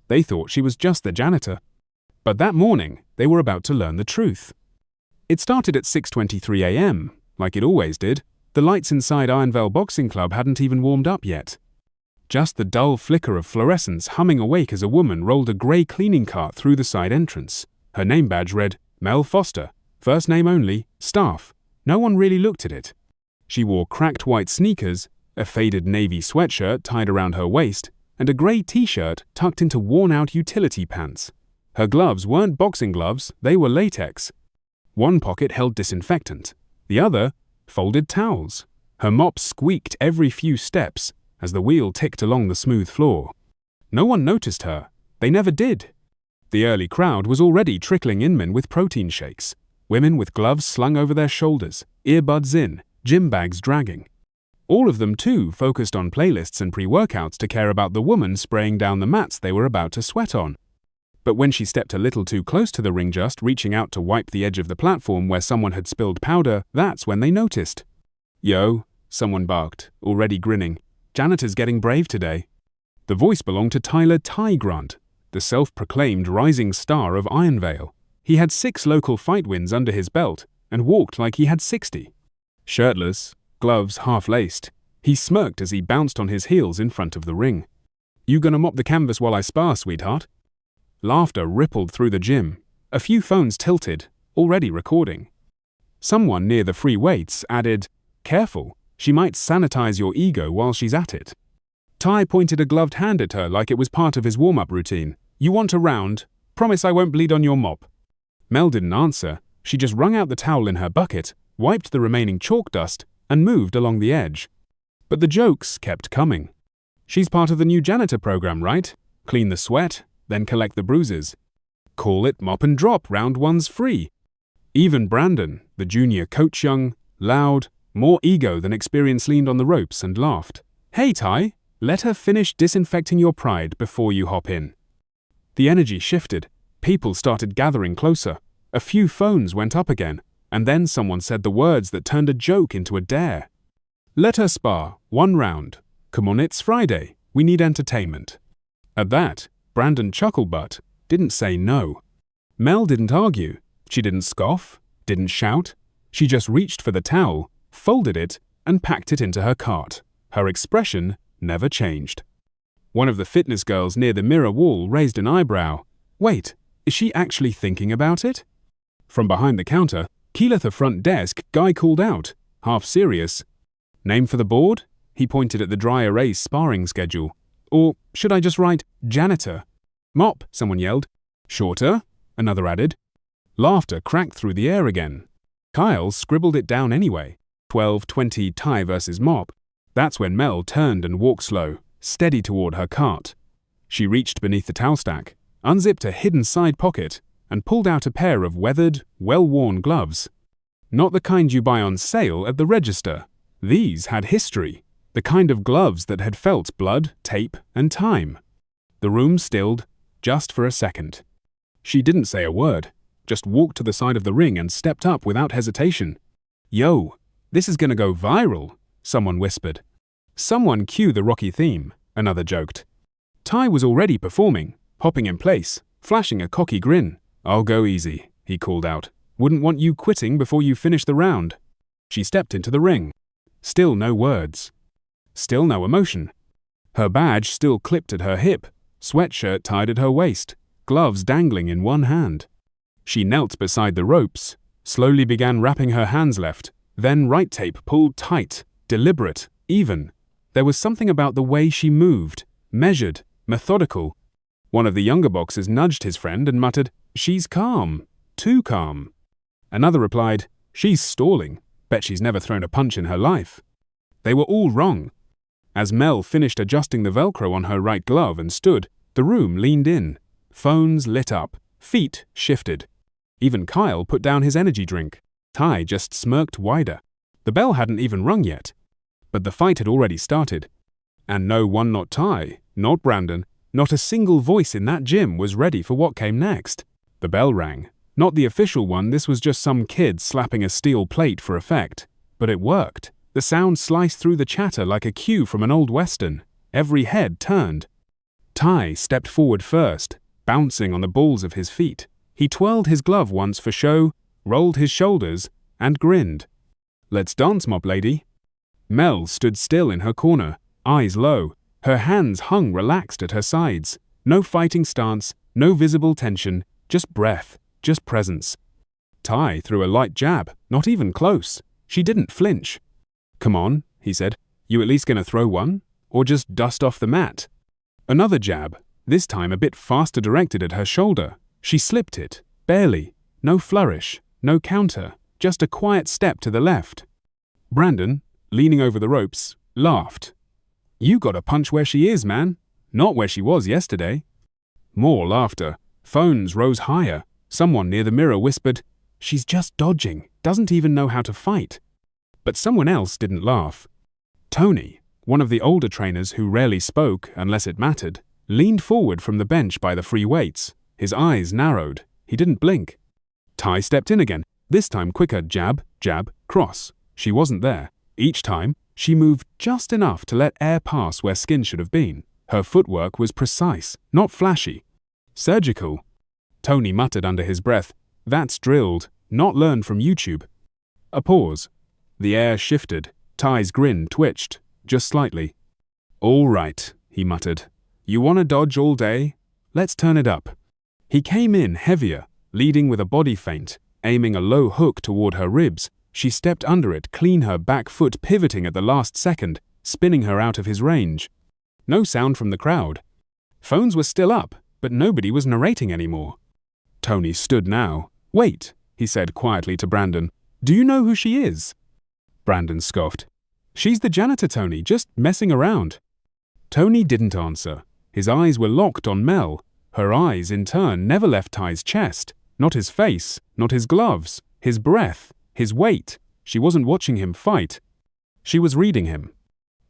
They thought she was just the janitor. But that morning, they were about to learn the truth. It started at 6:23 a.m., like it always did. The lights inside Ironvale Boxing Club hadn't even warmed up yet. Just the dull flicker of fluorescence humming awake as a woman rolled a grey cleaning cart through the side entrance. Her name badge read, Mel Foster, first name only, staff. No one really looked at it. She wore cracked white sneakers, a faded navy sweatshirt tied around her waist, and a grey t-shirt tucked into worn-out utility pants. Her gloves weren't boxing gloves, they were latex. One pocket held disinfectant, the other folded towels. Her mop squeaked every few steps as the wheel ticked along the smooth floor. No one noticed her. They never did. The early crowd was already trickling in men with protein shakes, women with gloves slung over their shoulders, earbuds in, gym bags dragging. All of them, too, focused on playlists and pre-workouts to care about the woman spraying down the mats they were about to sweat on. But when she stepped a little too close to the ring, just reaching out to wipe the edge of the platform where someone had spilled powder, that's when they noticed. Yo, someone barked, already grinning. Janitor's getting brave today. The voice belonged to Tyler Ty Grant, the self-proclaimed rising star of Ironvale. He had 6 local fight wins under his belt and walked like he had 60. Shirtless, gloves half-laced, he smirked as he bounced on his heels in front of the ring. You gonna mop the canvas while I spar, sweetheart? Laughter rippled through the gym. A few phones tilted, already recording. Someone near the free weights added, Careful, she might sanitize your ego while she's at it. Ty pointed a gloved hand at her like it was part of his warm-up routine. You want a round? Promise I won't bleed on your mop. Mel didn't answer. She just wrung out the towel in her bucket, wiped the remaining chalk dust, and moved along the edge. But the jokes kept coming. She's part of the new janitor program, right? Clean the sweat, then collect the bruises. Call it mop and drop, round one's free. Even Brandon, the junior coach, young, loud, more ego than experience, leaned on the ropes and laughed. Hey Ty, let her finish disinfecting your pride before you hop in. The energy shifted. People started gathering closer. A few phones went up again, and then someone said the words that turned a joke into a dare. Let her spar, 1 round. Come on, it's Friday. We need entertainment. At that, Brandon Chucklebutt didn't say no. Mel didn't argue. She didn't scoff, didn't shout. She just reached for the towel, folded it, and packed it into her cart. Her expression never changed. One of the fitness girls near the mirror wall raised an eyebrow. Wait, is she actually thinking about it? From behind the counter, Keyleth, the front desk guy, called out, half serious. Name for the board? He pointed at the dry erase sparring schedule. Or should I just write janitor? Mop, someone yelled. Shorter, another added. Laughter cracked through the air again. Kyle scribbled it down anyway. 12:20 Ty versus mop. That's when Mel turned and walked slow, steady toward her cart. She reached beneath the towel stack, unzipped a hidden side pocket, and pulled out a pair of weathered, well-worn gloves. Not the kind you buy on sale at the register. These had history, the kind of gloves that had felt blood, tape, and time. The room stilled, just for a second. She didn't say a word, just walked to the side of the ring and stepped up without hesitation. Yo, this is gonna go viral, someone whispered. Someone cue the Rocky theme, another joked. Ty was already performing, hopping in place, flashing a cocky grin. I'll go easy, he called out. Wouldn't want you quitting before you finish the round. She stepped into the ring. Still no words. Still no emotion. Her badge still clipped at her hip, sweatshirt tied at her waist, gloves dangling in one hand. She knelt beside the ropes, slowly began wrapping her hands left, then right tape pulled tight, deliberate, even. There was something about the way she moved, measured, methodical. One of the younger boxers nudged his friend and muttered, "She's calm, too calm." Another replied, "She's stalling. Bet she's never thrown a punch in her life." They were all wrong. As Mel finished adjusting the Velcro on her right glove and stood, the room leaned in. Phones lit up, feet shifted. Even Kyle put down his energy drink. Ty just smirked wider. The bell hadn't even rung yet. But the fight had already started. And no one, not Ty, not Brandon, not a single voice in that gym was ready for what came next. The bell rang. Not the official one, this was just some kid slapping a steel plate for effect. But it worked. The sound sliced through the chatter like a cue from an old western. Every head turned. Ty stepped forward first, bouncing on the balls of his feet. He twirled his glove once for show, rolled his shoulders, and grinned. "Let's dance, mop lady." Mel stood still in her corner, eyes low. Her hands hung relaxed at her sides. No fighting stance, no visible tension, just breath, just presence. Ty threw a light jab, not even close. She didn't flinch. "Come on," he said. "You at least gonna throw one? Or just dust off the mat?" Another jab, this time a bit faster directed at her shoulder. She slipped it, barely. No flourish, no counter, just a quiet step to the left. Brandon, leaning over the ropes, laughed. "You gotta punch where she is, man. Not where she was yesterday." More laughter. Phones rose higher. Someone near the mirror whispered, "She's just dodging, doesn't even know how to fight." But someone else didn't laugh. Tony, one of the older trainers who rarely spoke unless it mattered, leaned forward from the bench by the free weights. His eyes narrowed. He didn't blink. Ty stepped in again, this time quicker, jab, jab, cross. She wasn't there. Each time, she moved just enough to let air pass where skin should have been. Her footwork was precise, not flashy. Surgical. Tony muttered under his breath, "That's drilled, not learned from YouTube." A pause. The air shifted. Ty's grin twitched, just slightly. "All right," he muttered. "You want to dodge all day? Let's turn it up." He came in heavier, leading with a body feint, aiming a low hook toward her ribs. She stepped under it, clean, her back foot pivoting at the last second, spinning her out of his range. No sound from the crowd. Phones were still up, but nobody was narrating anymore. Tony stood now. "Wait," he said quietly to Brandon. "Do you know who she is?" Brandon scoffed. "She's the janitor, Tony, just messing around." Tony didn't answer. His eyes were locked on Mel. Her eyes, in turn, never left Ty's chest. Not his face, not his gloves, his breath, his weight. She wasn't watching him fight. She was reading him.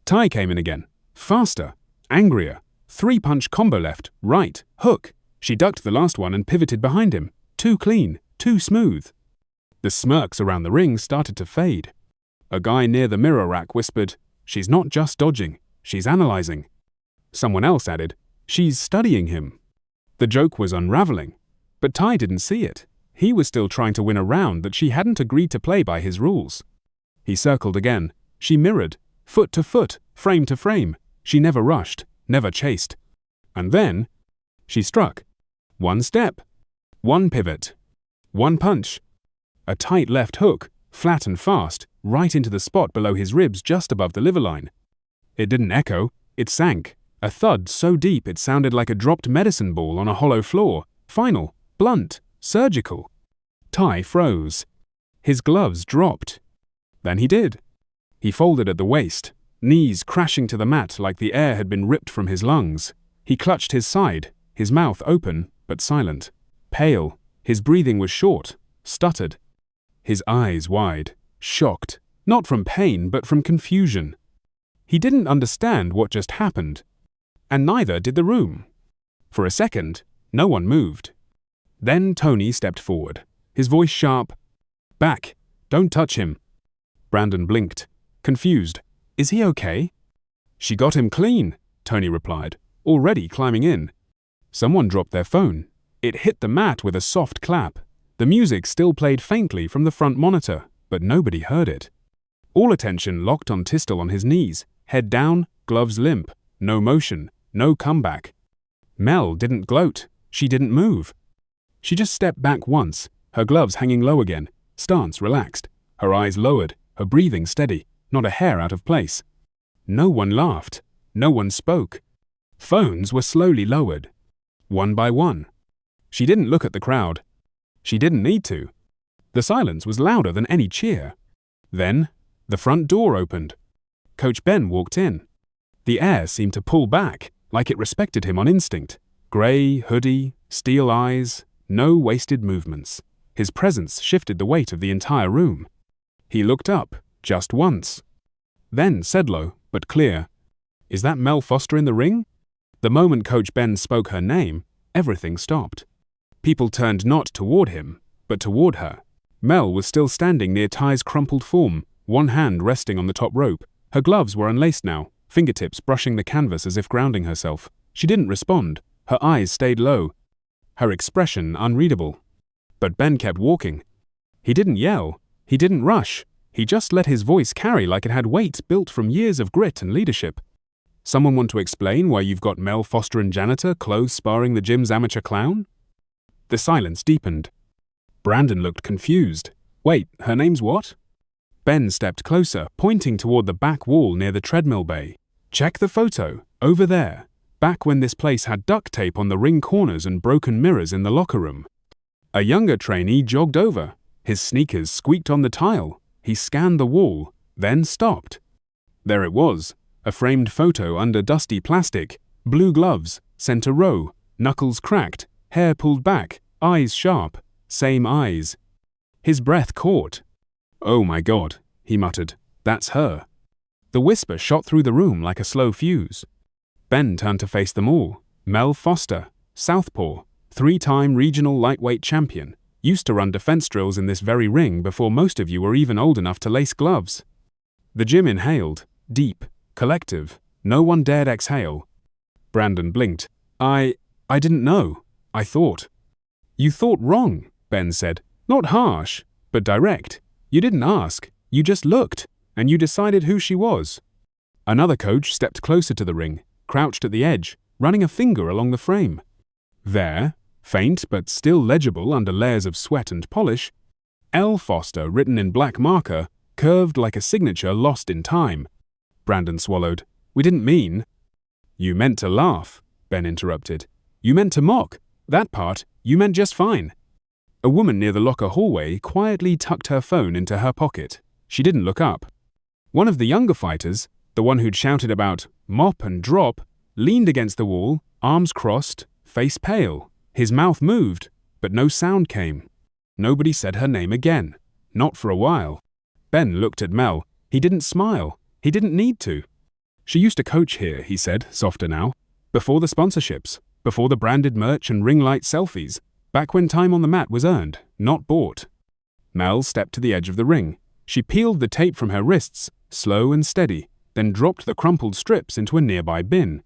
Ty came in again. Faster, angrier. 3-punch combo left, right, hook. She ducked the last one and pivoted behind him. Too clean, too smooth. The smirks around the ring started to fade. A guy near the mirror rack whispered, "She's not just dodging, she's analyzing." Someone else added, "She's studying him." The joke was unraveling, but Ty didn't see it. He was still trying to win a round that she hadn't agreed to play by his rules. He circled again. She mirrored, foot to foot, frame to frame. She never rushed, never chased. And then, she struck. One step, one pivot, one punch. A tight left hook, flat and fast, right into the spot below his ribs just above the liver line. It didn't echo, it sank. A thud so deep it sounded like a dropped medicine ball on a hollow floor. Final, blunt, surgical. Ty froze. His gloves dropped. Then he did. He folded at the waist, knees crashing to the mat like the air had been ripped from his lungs. He clutched his side, his mouth open but silent. Pale, his breathing was short, stuttered. His eyes wide, shocked, not from pain but from confusion. He didn't understand what just happened. And neither did the room. For a second, no one moved. Then Tony stepped forward, his voice sharp. "Back, don't touch him." Brandon blinked, confused. "Is he okay?" "She got him clean," Tony replied, already climbing in. Someone dropped their phone. It hit the mat with a soft clap. The music still played faintly from the front monitor, but nobody heard it. All attention locked on Tistel on his knees, head down, gloves limp, no motion, no comeback. Mel didn't gloat. She didn't move. She just stepped back once, her gloves hanging low again, stance relaxed, her eyes lowered, her breathing steady, not a hair out of place. No one laughed. No one spoke. Phones were slowly lowered, one by one. She didn't look at the crowd. She didn't need to. The silence was louder than any cheer. Then, the front door opened. Coach Ben walked in. The air seemed to pull back, like it respected him on instinct. Grey, hoodie, steel eyes, no wasted movements. His presence shifted the weight of the entire room. He looked up, just once. Then said low, but clear, "Is that Mel Foster in the ring?" The moment Coach Ben spoke her name, everything stopped. People turned not toward him, but toward her. Mel was still standing near Ty's crumpled form, one hand resting on the top rope. Her gloves were unlaced now, fingertips brushing the canvas as if grounding herself. She didn't respond. Her eyes stayed low, her expression unreadable. But Ben kept walking. He didn't yell. He didn't rush. He just let his voice carry like it had weight built from years of grit and leadership. Someone want to explain why you've got Mel Foster and janitor close sparring the gym's amateur clown? The silence deepened. Brandon looked confused. Wait, her name's what? Ben stepped closer, pointing toward the back wall near the treadmill bay. Check the photo, over there, back when this place had duct tape on the ring corners and broken mirrors in the locker room. A younger trainee jogged over. His sneakers squeaked on the tile. He scanned the wall, then stopped. There it was, a framed photo under dusty plastic, blue gloves, center row, knuckles cracked, hair pulled back, eyes sharp, same eyes. His breath caught. Oh my God, he muttered, that's her. The whisper shot through the room like a slow fuse. Ben turned to face them all. Mel Foster, southpaw, 3-time regional lightweight champion, used to run defense drills in this very ring before most of you were even old enough to lace gloves. The gym inhaled, deep, collective. No one dared exhale. Brandon blinked. I didn't know. I thought. You thought wrong, Ben said. Not harsh, but direct. You didn't ask. You just looked, and you decided who she was. Another coach stepped closer to the ring, crouched at the edge, running a finger along the frame. There, faint but still legible under layers of sweat and polish, L. Foster, written in black marker, curved like a signature lost in time. Brandon swallowed. We didn't mean. You meant to laugh, Ben interrupted. You meant to mock. That part, you meant just fine. A woman near the locker hallway quietly tucked her phone into her pocket. She didn't look up. One of the younger fighters, the one who'd shouted about mop and drop, leaned against the wall, arms crossed, face pale. His mouth moved, but no sound came. Nobody said her name again. Not for a while. Ben looked at Mel. He didn't smile. He didn't need to. She used to coach here, he said, softer now. Before the sponsorships, before the branded merch and ring light selfies, back when time on the mat was earned, not bought. Mel stepped to the edge of the ring. She peeled the tape from her wrists, slow and steady, then dropped the crumpled strips into a nearby bin.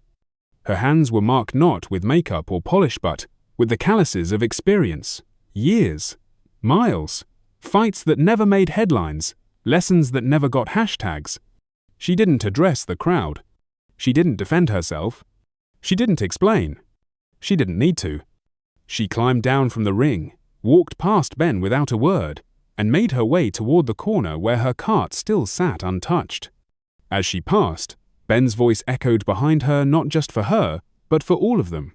Her hands were marked not with makeup or polish but with the calluses of experience. Years. Miles. Fights that never made headlines. Lessons that never got hashtags. She didn't address the crowd. She didn't defend herself. She didn't explain. She didn't need to. She climbed down from the ring, walked past Ben without a word, and made her way toward the corner where her cart still sat untouched. As she passed, Ben's voice echoed behind her not just for her, but for all of them.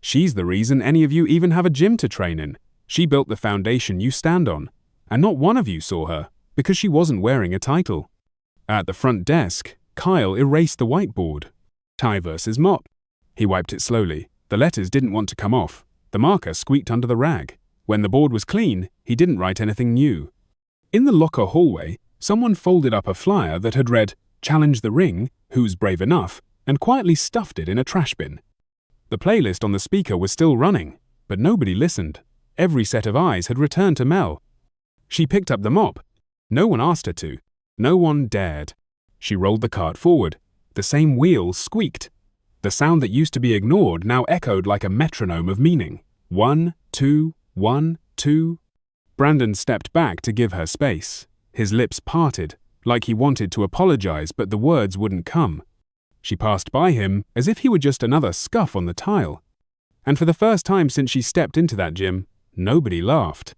She's the reason any of you even have a gym to train in. She built the foundation you stand on, and not one of you saw her, because she wasn't wearing a title. At the front desk, Kyle erased the whiteboard. Tie versus mop. He wiped it slowly. The letters didn't want to come off. The marker squeaked under the rag. When the board was clean, he didn't write anything new. In the locker hallway, someone folded up a flyer that had read, "Challenge the ring, who's brave enough," and quietly stuffed it in a trash bin. The playlist on the speaker was still running, but nobody listened. Every set of eyes had returned to Mel. She picked up the mop. No one asked her to. No one dared. She rolled the cart forward. The same wheel squeaked. The sound that used to be ignored now echoed like a metronome of meaning. 1, 2, 1, 2. Brandon stepped back to give her space. His lips parted, like he wanted to apologize, but the words wouldn't come. She passed by him as if he were just another scuff on the tile. And for the first time since she stepped into that gym, nobody laughed.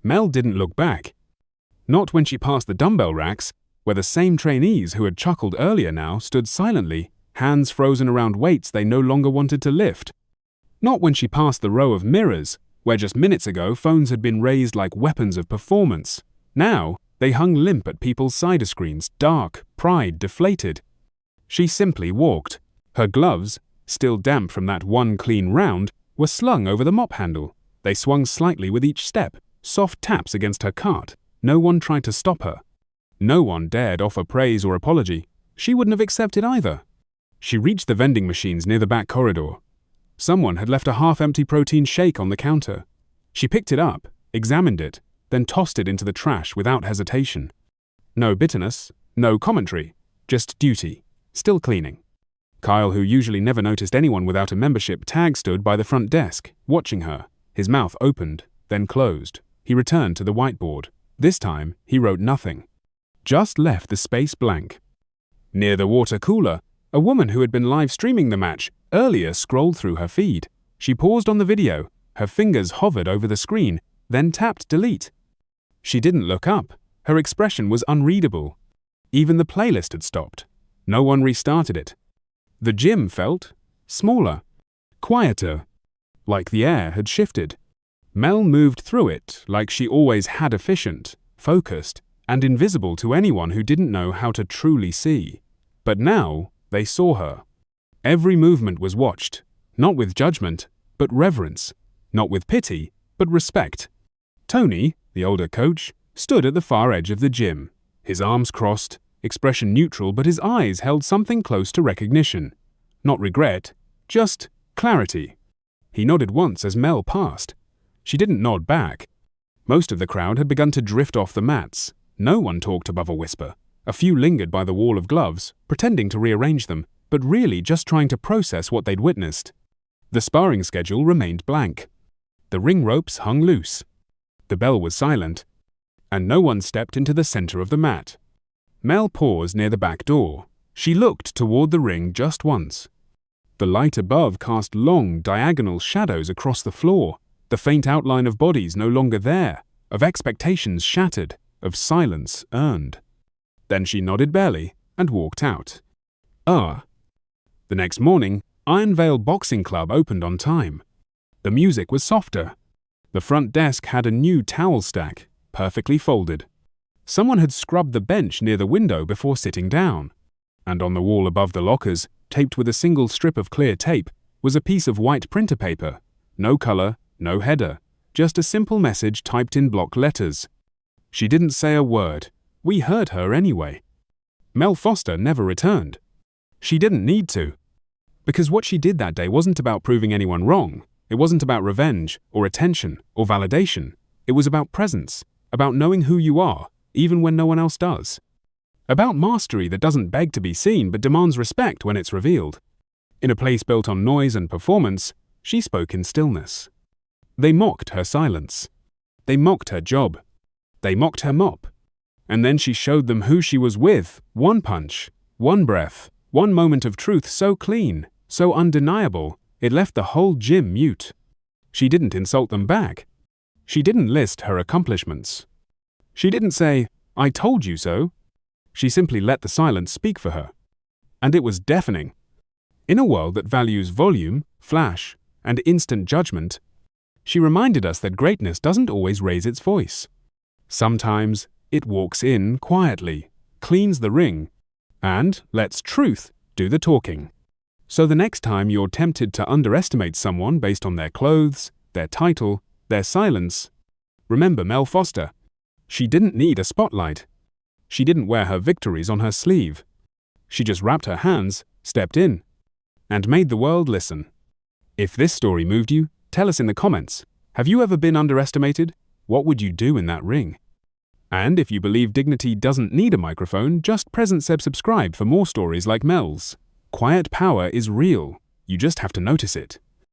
Mel didn't look back. Not when she passed the dumbbell racks, where the same trainees who had chuckled earlier now stood silently, hands frozen around weights they no longer wanted to lift. Not when she passed the row of mirrors, where just minutes ago phones had been raised like weapons of performance. Now, they hung limp at people's cider screens, dark, pride deflated. She simply walked. Her gloves, still damp from that one clean round, were slung over the mop handle. They swung slightly with each step, soft taps against her cart. No one tried to stop her. No one dared offer praise or apology. She wouldn't have accepted either. She reached the vending machines near the back corridor. Someone had left a half-empty protein shake on the counter. She picked it up, examined it, then tossed it into the trash without hesitation. No bitterness, no commentary, just duty, still cleaning. Kyle, who usually never noticed anyone without a membership tag, stood by the front desk, watching her. His mouth opened, then closed. He returned to the whiteboard. This time, he wrote nothing. Just left the space blank. Near the water cooler, a woman who had been live streaming the match earlier scrolled through her feed. She paused on the video. Her fingers hovered over the screen, then tapped delete. She didn't look up. Her expression was unreadable. Even the playlist had stopped. No one restarted it. The gym felt smaller, quieter, like the air had shifted. Mel moved through it like she always had, efficient, focused, and invisible to anyone who didn't know how to truly see. But now they saw her. Every movement was watched, not with judgment, but reverence, not with pity, but respect. Tony, the older coach, stood at the far edge of the gym, his arms crossed, expression neutral, but his eyes held something close to recognition. Not regret, just clarity. He nodded once as Mel passed. She didn't nod back. Most of the crowd had begun to drift off the mats. No one talked above a whisper. A few lingered by the wall of gloves, pretending to rearrange them, but really just trying to process what they'd witnessed. The sparring schedule remained blank. The ring ropes hung loose. The bell was silent, and no one stepped into the center of the mat. Mel paused near the back door. She looked toward the ring just once. The light above cast long, diagonal shadows across the floor, the faint outline of bodies no longer there, of expectations shattered, of silence earned. Then she nodded barely and walked out. The next morning, Iron Vale Boxing Club opened on time. The music was softer. The front desk had a new towel stack, perfectly folded. Someone had scrubbed the bench near the window before sitting down. And on the wall above the lockers, taped with a single strip of clear tape, was a piece of white printer paper. No color, no header, just a simple message typed in block letters. She didn't say a word. We heard her anyway. Mel Foster never returned. She didn't need to. Because what she did that day wasn't about proving anyone wrong. It wasn't about revenge, or attention, or validation. It was about presence, about knowing who you are, even when no one else does. About mastery that doesn't beg to be seen but demands respect when it's revealed. In a place built on noise and performance, she spoke in stillness. They mocked her silence. They mocked her job. They mocked her mop. And then she showed them who she was with. One punch, one breath, one moment of truth so clean, so undeniable, it left the whole gym mute. She didn't insult them back. She didn't list her accomplishments. She didn't say, "I told you so." She simply let the silence speak for her. And it was deafening. In a world that values volume, flash, and instant judgment, she reminded us that greatness doesn't always raise its voice. Sometimes it walks in quietly, cleans the ring, and lets truth do the talking. So the next time you're tempted to underestimate someone based on their clothes, their title, their silence, remember Mel Foster. She didn't need a spotlight. She didn't wear her victories on her sleeve. She just wrapped her hands, stepped in, and made the world listen. If this story moved you, tell us in the comments. Have you ever been underestimated? What would you do in that ring? And if you believe dignity doesn't need a microphone, just subscribe for more stories like Mel's. Quiet power is real. You just have to notice it.